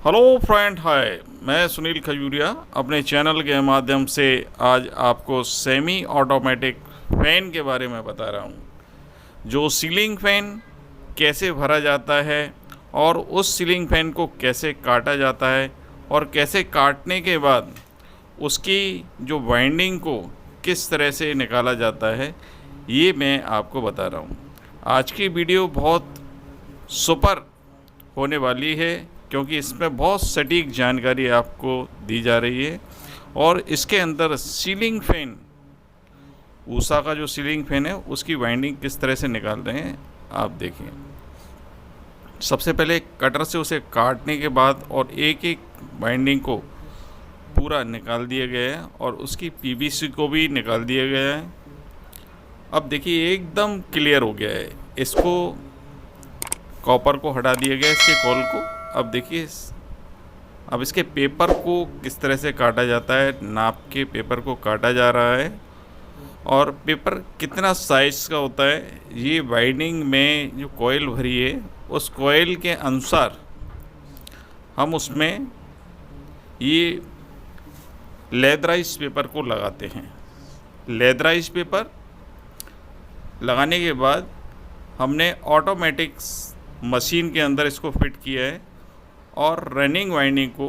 Hello friend, हाय। मैं सुनील खजूरिया अपने channel के माध्यम से आज आपको सेमी ऑटोमेटिक फ़ैन के बारे में बता रहा हूँ। जो सीलिंग फ़ैन कैसे भरा जाता है और उस सीलिंग फ़ैन को कैसे काटा जाता है और कैसे काटने के बाद उसकी जो वाइंडिंग को किस तरह से निकाला जाता है, ये मैं आपको बता रहा हूँ। आज की वीडियो बहुत सुपर होने वाली है क्योंकि इसमें बहुत सटीक जानकारी आपको दी जा रही है और इसके अंदर सीलिंग फ़ैन, ऊषा का जो सीलिंग फ़ैन है उसकी वाइंडिंग किस तरह से निकाल रहे हैं आप देखिए। सबसे पहले कटर से उसे काटने के बाद और एक एक वाइंडिंग को पूरा निकाल दिया गया है और उसकी पीवीसी को भी निकाल दिया गया है। अब देखिए एकदम क्लियर हो गया है। इसको कॉपर को हटा दिया गया, इसके कॉल को। अब देखिए, अब इसके पेपर को किस तरह से काटा जाता है। नाप के पेपर को काटा जा रहा है और पेपर कितना साइज़ का होता है, ये वाइंडिंग में जो कॉइल भरी है उस कॉइल के अनुसार हम उसमें ये लेदराइज पेपर को लगाते हैं। लेदराइज पेपर लगाने के बाद हमने ऑटोमेटिक मशीन के अंदर इसको फिट किया है और रनिंग वाइंडिंग को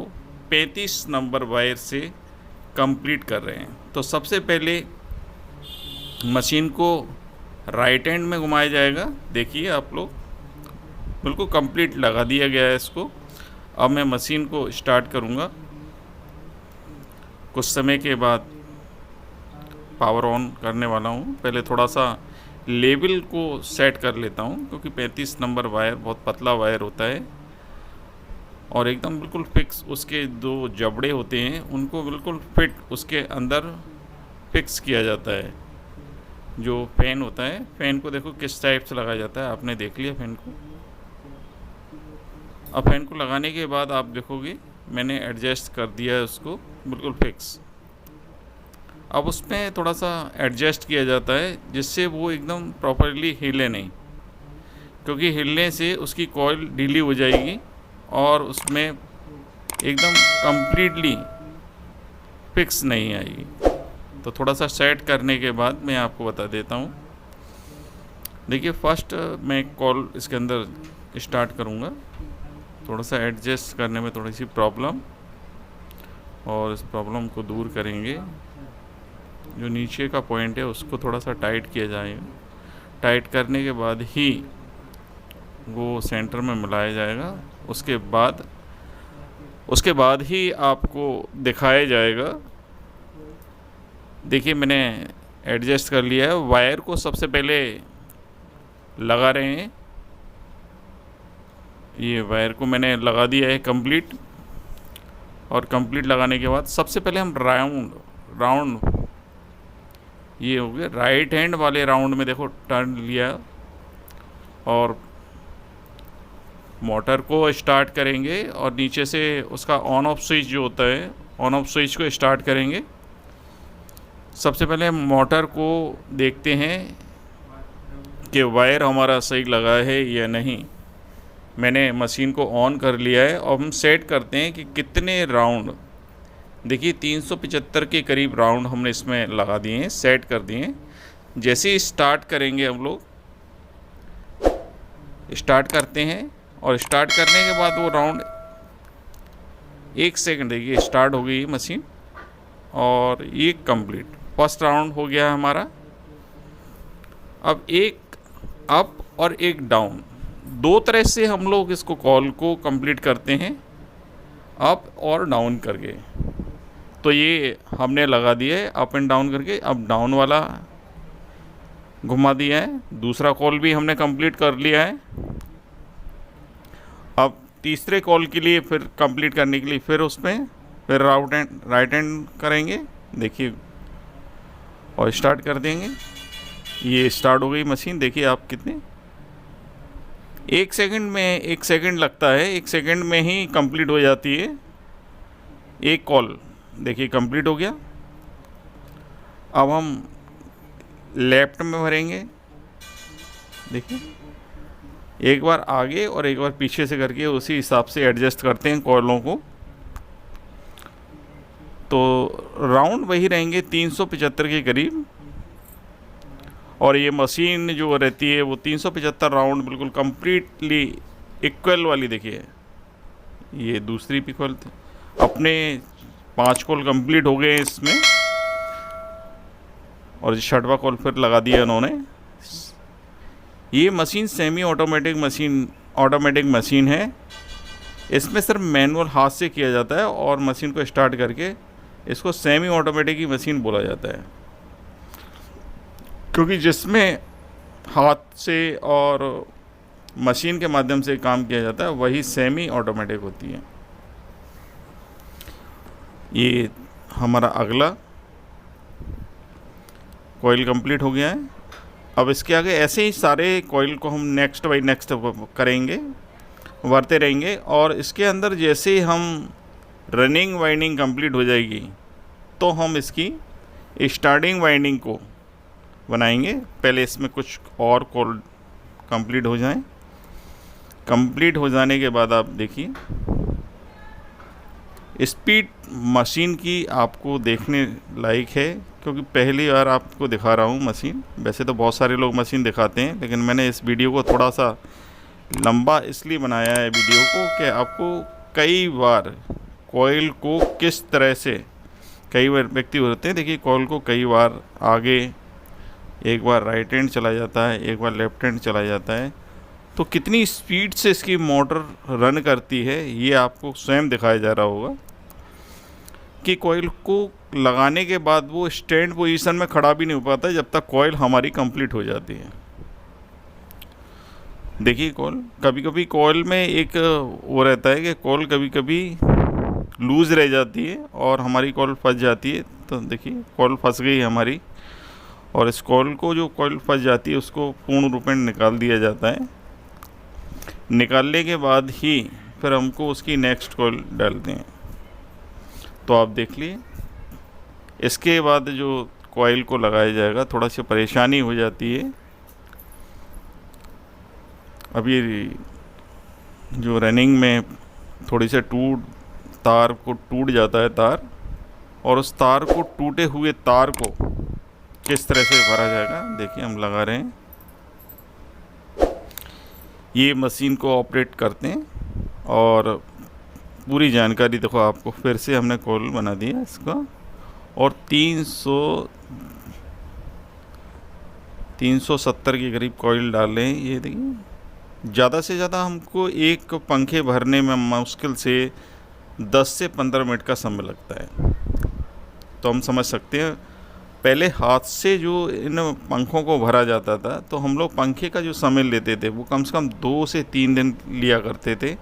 35 नंबर वायर से कंप्लीट कर रहे हैं। तो सबसे पहले मशीन को राइट हैंड में घुमाया जाएगा। देखिए आप लोग, बिल्कुल कंप्लीट लगा दिया गया है इसको। अब मैं मशीन को स्टार्ट करूँगा। कुछ समय के बाद पावर ऑन करने वाला हूँ। पहले थोड़ा सा लेवल को सेट कर लेता हूँ क्योंकि 35 नंबर वायर बहुत पतला वायर होता है और एकदम बिल्कुल फिक्स उसके दो जबड़े होते हैं उनको बिल्कुल फिट उसके अंदर फिक्स किया जाता है। जो फ़ैन होता है, फ़ैन को देखो किस टाइप से लगाया जाता है। आपने देख लिया फ़ैन को। अब फ़ैन को लगाने के बाद आप देखोगे मैंने एडजस्ट कर दिया है उसको बिल्कुल फिक्स। अब उसमें थोड़ा सा एडजस्ट किया जाता है जिससे वो एकदम प्रॉपरली हिले नहीं, क्योंकि हिलने से उसकी कॉइल ढीली हो जाएगी और उसमें एकदम कंप्लीटली फिक्स नहीं आएगी। तो थोड़ा सा सेट करने के बाद मैं आपको बता देता हूँ। देखिए, फर्स्ट मैं कॉल इसके अंदर स्टार्ट करूँगा। थोड़ा सा एडजस्ट करने में थोड़ी सी प्रॉब्लम, और इस प्रॉब्लम को दूर करेंगे। जो नीचे का पॉइंट है उसको थोड़ा सा टाइट किया जाएगा। टाइट करने के बाद ही वो सेंटर में मिलाया जाएगा। उसके बाद ही आपको दिखाया जाएगा। देखिए, मैंने एडजस्ट कर लिया है। वायर को सबसे पहले लगा रहे हैं। ये वायर को मैंने लगा दिया है कंप्लीट। और कंप्लीट लगाने के बाद सबसे पहले हम राउंड ये हो गया। राइट हैंड वाले राउंड में देखो टर्न लिया और मोटर को स्टार्ट करेंगे और नीचे से उसका ऑन ऑफ स्विच जो होता है, ऑन ऑफ स्विच को स्टार्ट करेंगे। सबसे पहले मोटर को देखते हैं कि वायर हमारा सही लगा है या नहीं। मैंने मशीन को ऑन कर लिया है और हम सेट करते हैं कि कितने राउंड। देखिए 375 के करीब राउंड हमने इसमें लगा दिए हैं, सेट कर दिए हैं। जैसे ही स्टार्ट करेंगे, हम लोग स्टार्ट करते हैं और स्टार्ट करने के बाद वो राउंड 1 सेकंड, देखिए स्टार्ट हो गई मशीन और ये कंप्लीट। फर्स्ट राउंड हो गया हमारा। अब एक अप और एक डाउन, दो तरह से हम लोग इसको कॉल को कंप्लीट करते हैं, अप और डाउन करके। तो ये हमने लगा दिया है अप एंड डाउन करके। अब डाउन वाला घुमा दिया है। दूसरा कॉल भी हमने कंप्लीट कर लिया है। अब तीसरे कॉल के लिए फिर कंप्लीट करने के लिए फिर उसमें फिर राइट हैंड करेंगे। देखिए, और स्टार्ट कर देंगे। ये स्टार्ट हो गई मशीन। देखिए आप कितने 1 सेकंड लगता है। 1 सेकंड में ही कंप्लीट हो जाती है एक कॉल। देखिए कंप्लीट हो गया। अब हम लेफ्ट में भरेंगे। देखिए एक बार आगे और एक बार पीछे से करके उसी हिसाब से एडजस्ट करते हैं कॉइलों को। तो राउंड वही रहेंगे 375 के करीब, और ये मशीन जो रहती है वो 375 राउंड बिल्कुल कंप्लीटली इक्वल वाली। देखिए ये दूसरी भी कॉल थी, अपने 5 कॉल कंप्लीट हो गए इसमें, और 6वां कॉल फिर लगा दिया उन्होंने। ये मशीन सेमी ऑटोमेटिक मशीन है। इसमें सिर्फ मैनुअल हाथ से किया जाता है, और मशीन को स्टार्ट करके इसको सेमी ऑटोमेटिक की मशीन बोला जाता है, क्योंकि जिसमें हाथ से और मशीन के माध्यम से काम किया जाता है वही सेमी ऑटोमेटिक होती है। ये हमारा अगला कॉइल कंप्लीट हो गया है। अब इसके आगे ऐसे ही सारे कॉइल को हम नेक्स्ट बाई नेक्स्ट करेंगे, बढ़ते रहेंगे। और इसके अंदर जैसे हम रनिंग वाइंडिंग कंप्लीट हो जाएगी तो हम इसकी स्टार्टिंग वाइंडिंग को बनाएंगे। पहले इसमें कुछ और कॉइल कंप्लीट हो जाएं। कंप्लीट हो जाने के बाद आप देखिए स्पीड मशीन की आपको देखने लायक है, क्योंकि पहली बार आपको दिखा रहा हूँ मशीन। वैसे तो बहुत सारे लोग मशीन दिखाते हैं, लेकिन मैंने इस वीडियो को थोड़ा सा लंबा इसलिए बनाया है वीडियो को कि आपको कई बार कॉइल को किस तरह से, कई बार व्यक्ति होते हैं, देखिए कॉइल को कई बार आगे, एक बार राइट हैंड चला जाता है, एक बार लेफ्ट हैंड चला जाता है, तो कितनी स्पीड से इसकी मोटर रन करती है ये आपको स्वयं दिखाया जा रहा होगा कि कॉइल को लगाने के बाद वो स्टैंड पोजीशन में खड़ा भी नहीं हो पाता जब तक कॉइल हमारी कंप्लीट हो जाती है। देखिए कॉइल, कभी कभी कॉइल में एक वो रहता है कि कॉइल कभी कभी लूज़ रह जाती है और हमारी कॉइल फंस जाती है। तो देखिए कॉइल फंस गई हमारी, और इस कॉइल को, जो कॉइल फंस जाती है उसको पूर्ण रूप में निकाल दिया जाता है। निकालने के बाद ही फिर हमको उसकी नेक्स्ट कॉइल डालते हैं। तो आप देख लिए इसके बाद जो कॉइल को लगाया जाएगा थोड़ा सी परेशानी हो जाती है। अब ये जो रनिंग में थोड़ी से तार को टूट जाता है तार, और उस तार को, टूटे हुए तार को किस तरह से भरा जाएगा देखिए हम लगा रहे हैं। ये मशीन को ऑपरेट करते हैं, और पूरी जानकारी देखो आपको फिर से हमने कॉइल बना दिया इसका, और 370 के करीब कॉइल डाल रहे हैं। ये देखिए ज़्यादा से ज़्यादा हमको एक पंखे भरने में मुश्किल से 10 से 15 मिनट का समय लगता है। तो हम समझ सकते हैं पहले हाथ से जो इन पंखों को भरा जाता था तो हम लोग पंखे का जो समय लेते थे वो कम से कम 2 से 3 दिन लिया करते थे,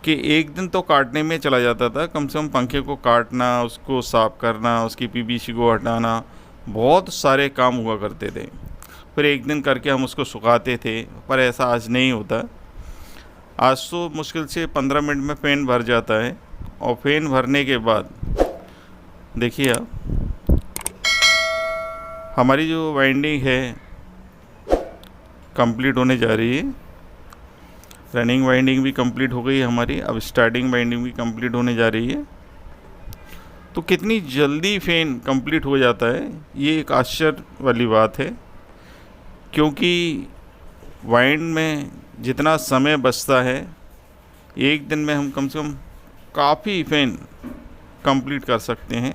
कि एक दिन तो काटने में चला जाता था। कम से कम पंखे को काटना, उसको साफ़ करना, उसकी पीवीसी को हटाना, बहुत सारे काम हुआ करते थे। फिर एक दिन करके हम उसको सुखाते थे, पर ऐसा आज नहीं होता। आज तो मुश्किल से 15 मिनट में फ़ैन भर जाता है, और फ़ैन भरने के बाद देखिए आप, हमारी जो वाइंडिंग है कंप्लीट होने जा रही है। रनिंग वाइंडिंग भी कंप्लीट हो गई हमारी, अब स्टार्टिंग वाइंडिंग भी कंप्लीट होने जा रही है। तो कितनी जल्दी फ़ैन कंप्लीट हो जाता है ये एक आश्चर्य वाली बात है, क्योंकि वाइंड में जितना समय बचता है एक दिन में हम कम से कम काफ़ी फ़ैन कंप्लीट कर सकते हैं।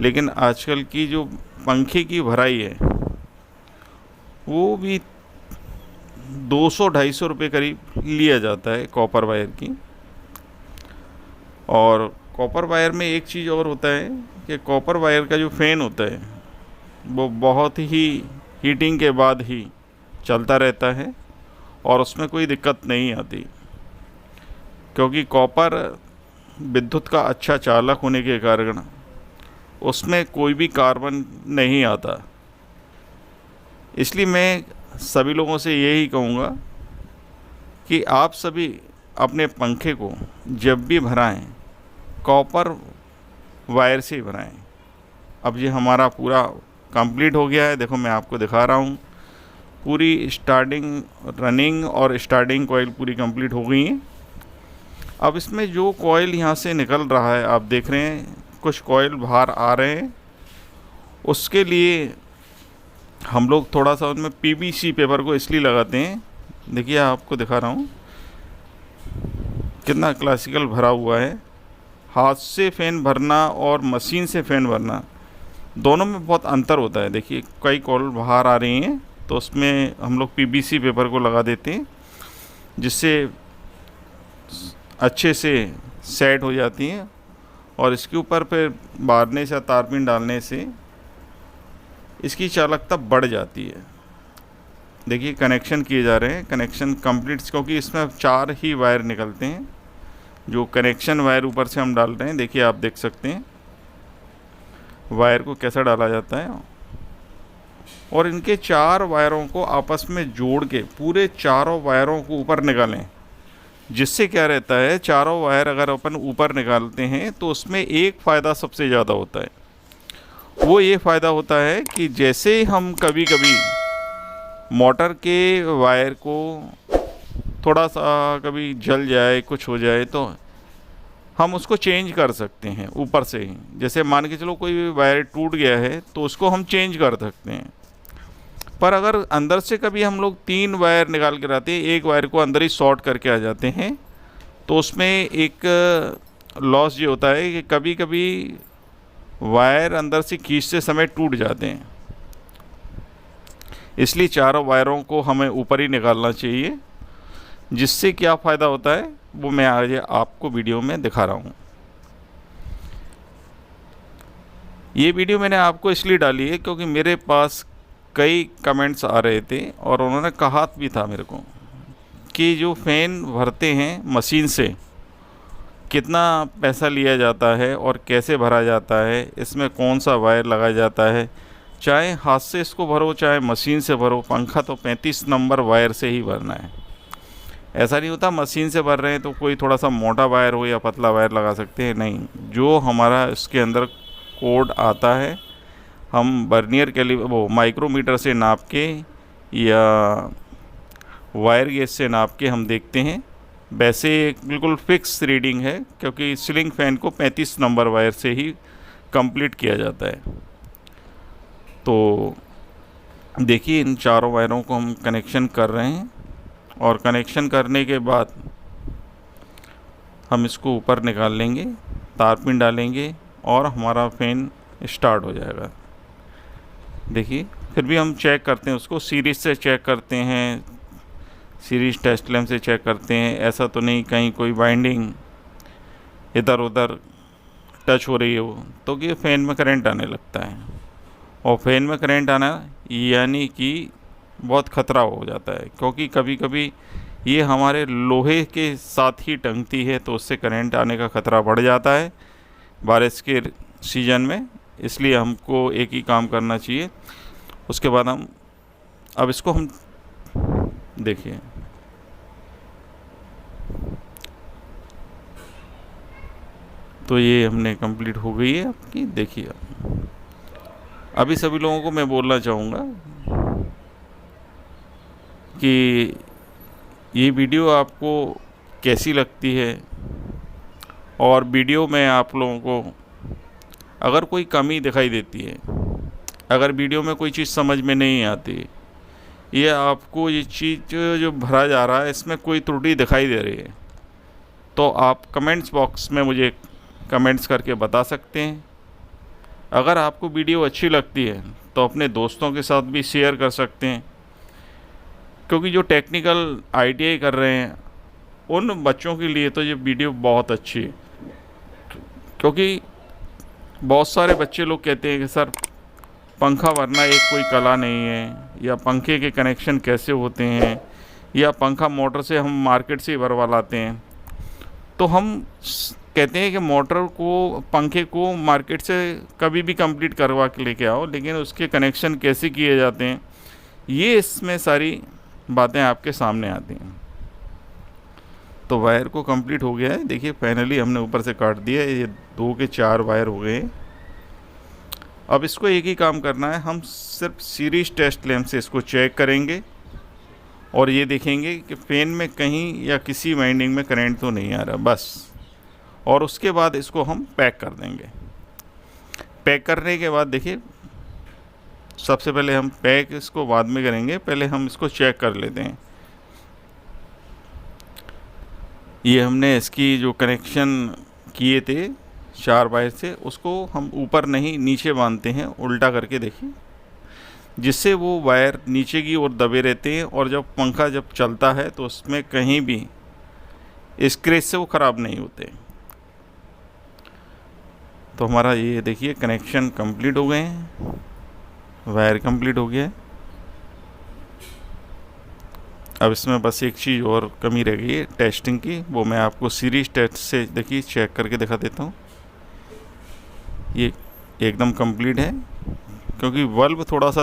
लेकिन आजकल की जो पंखे की भराई है वो भी 200-250 रुपये करीब लिया जाता है कॉपर वायर की। और कॉपर वायर में एक चीज़ और होता है कि कॉपर वायर का जो फ़ैन होता है वो बहुत ही हीटिंग के बाद ही चलता रहता है, और उसमें कोई दिक्कत नहीं आती, क्योंकि कॉपर विद्युत का अच्छा चालक होने के कारण उसमें कोई भी कार्बन नहीं आता। इसलिए मैं सभी लोगों से यही कहूँगा कि आप सभी अपने पंखे को जब भी भराएं कॉपर वायर से ही भराएं। अब ये हमारा पूरा कंप्लीट हो गया है, देखो मैं आपको दिखा रहा हूँ। पूरी स्टार्टिंग रनिंग और स्टार्टिंग कॉइल पूरी कंप्लीट हो गई है। अब इसमें जो कॉइल यहाँ से निकल रहा है, आप देख रहे हैं कुछ कॉइल बाहर आ रहे हैं, उसके लिए हम लोग थोड़ा सा उनमें पीवीसी पेपर को इसलिए लगाते हैं। देखिए आपको दिखा रहा हूँ कितना क्लासिकल भरा हुआ है। हाथ से फ़ैन भरना और मशीन से फ़ैन भरना दोनों में बहुत अंतर होता है। देखिए कई कॉइल बाहर आ रही हैं तो उसमें हम लोग पीवीसी पेपर को लगा देते हैं, जिससे अच्छे से सेट हो जाती हैं। और इसके ऊपर फिर बारनेस या तारपिन डालने से इसकी चालकता बढ़ जाती है। देखिए कनेक्शन किए जा रहे हैं, कनेक्शन कंप्लीट, क्योंकि इसमें 4 ही वायर निकलते हैं। जो कनेक्शन वायर ऊपर से हम डाल रहे हैं, देखिए आप देख सकते हैं वायर को कैसा डाला जाता है। और इनके 4 वायरों को आपस में जोड़ के पूरे चारों वायरों को ऊपर निकालें, जिससे क्या रहता है, चारों वायर अगर अपन ऊपर निकालते हैं तो उसमें एक फ़ायदा सबसे ज़्यादा होता है। वो ये फ़ायदा होता है कि जैसे हम कभी कभी मोटर के वायर को थोड़ा सा कभी जल जाए, कुछ हो जाए, तो हम उसको चेंज कर सकते हैं ऊपर से ही। जैसे मान के चलो कोई वायर टूट गया है तो उसको हम चेंज कर सकते हैं। पर अगर अंदर से कभी हम लोग 3 वायर निकाल के लाते हैं, एक वायर को अंदर ही शॉर्ट करके आ जाते हैं, तो उसमें एक लॉस ये होता है कि कभी कभी वायर अंदर से खींचते समय टूट जाते हैं। इसलिए चारों वायरों को हमें ऊपर ही निकालना चाहिए। जिससे क्या फ़ायदा होता है वो मैं आज आपको वीडियो में दिखा रहा हूँ। ये वीडियो मैंने आपको इसलिए डाली है क्योंकि मेरे पास कई कमेंट्स आ रहे थे और उन्होंने कहा भी था मेरे को कि जो फ़ैन भरते हैं मशीन से कितना पैसा लिया जाता है और कैसे भरा जाता है, इसमें कौन सा वायर लगाया जाता है। चाहे हाथ से इसको भरो चाहे मशीन से भरो, पंखा तो 35 नंबर वायर से ही भरना है। ऐसा नहीं होता मशीन से भर रहे हैं तो कोई थोड़ा सा मोटा वायर हो या पतला वायर लगा सकते हैं, नहीं। जो हमारा इसके अंदर कोड आता है, हम बर्नियर कैलिपर वो माइक्रोमीटर से नाप के या वायर गेज से नाप के हम देखते हैं। वैसे बिल्कुल फिक्स रीडिंग है, क्योंकि सीलिंग फ़ैन को 35 नंबर वायर से ही कंप्लीट किया जाता है। तो देखिए इन चारों वायरों को हम कनेक्शन कर रहे हैं और कनेक्शन करने के बाद हम इसको ऊपर निकाल लेंगे, तारपिन डालेंगे और हमारा फ़ैन स्टार्ट हो जाएगा। देखिए फिर भी हम चेक करते हैं, उसको सीरीज़ से चेक करते हैं, सीरीज़ टेस्ट लैम्प से चेक करते हैं। ऐसा तो नहीं कहीं कोई वाइंडिंग इधर उधर टच हो रही है वो, तो कि फ़ैन में करंट आने लगता है। और फ़ैन में करंट आना यानी कि बहुत ख़तरा हो जाता है, क्योंकि कभी कभी ये हमारे लोहे के साथ ही टंगती है, तो उससे करंट आने का ख़तरा बढ़ जाता है बारिश के सीज़न में। इसलिए हमको एक ही काम करना चाहिए। उसके बाद हम अब इसको हम देखिए, तो ये हमने कंप्लीट हो गई है आपकी। देखिए अभी सभी लोगों को मैं बोलना चाहूँगा कि ये वीडियो आपको कैसी लगती है, और वीडियो में आप लोगों को अगर कोई कमी दिखाई देती है, अगर वीडियो में कोई चीज़ समझ में नहीं आती, ये आपको ये चीज़ जो भरा जा रहा है इसमें कोई त्रुटि दिखाई दे रही है, तो आप कमेंट्स बॉक्स में मुझे कमेंट्स करके बता सकते हैं। अगर आपको वीडियो अच्छी लगती है तो अपने दोस्तों के साथ भी शेयर कर सकते हैं, क्योंकि जो टेक्निकल ITI कर रहे हैं उन बच्चों के लिए तो ये वीडियो बहुत अच्छी है। क्योंकि बहुत सारे बच्चे लोग कहते हैं कि सर पंखा भरना एक कोई कला नहीं है, या पंखे के कनेक्शन कैसे होते हैं, या पंखा मोटर से हम मार्केट से ही भरवा लाते हैं। तो हम कहते हैं कि मोटर को, पंखे को मार्केट से कभी भी कंप्लीट करवा के लेके आओ, लेकिन उसके कनेक्शन कैसे किए जाते हैं ये इसमें सारी बातें आपके सामने आती हैं। तो वायर को कंप्लीट हो गया है। देखिए फाइनली हमने ऊपर से काट दिया, ये 2 के 4 वायर हो गए। अब इसको एक ही काम करना है, हम सिर्फ सीरीज टेस्ट लैंप से इसको चेक करेंगे और ये देखेंगे कि फ़ैन में कहीं या किसी वाइंडिंग में करंट तो नहीं आ रहा बस। और उसके बाद इसको हम पैक कर देंगे। पैक करने के बाद देखिए, सबसे पहले हम पैक इसको बाद में करेंगे, पहले हम इसको चेक कर लेते हैं। ये हमने इसकी जो कनेक्शन किए थे 4 वायर से, उसको हम ऊपर नहीं नीचे बांधते हैं, उल्टा करके देखिए, जिससे वो वायर नीचे की ओर दबे रहते हैं और जब पंखा जब चलता है तो उसमें कहीं भी स्क्रैच से वो ख़राब नहीं होते। तो हमारा ये देखिए कनेक्शन कंप्लीट हो गए हैं, वायर कंप्लीट हो गया है। अब इसमें बस एक चीज़ और कमी रह गई है टेस्टिंग की, वो मैं आपको सीरीज टेस्ट से देखिए चेक करके दिखा देता हूँ। ये एकदम कंप्लीट है, क्योंकि बल्ब थोड़ा सा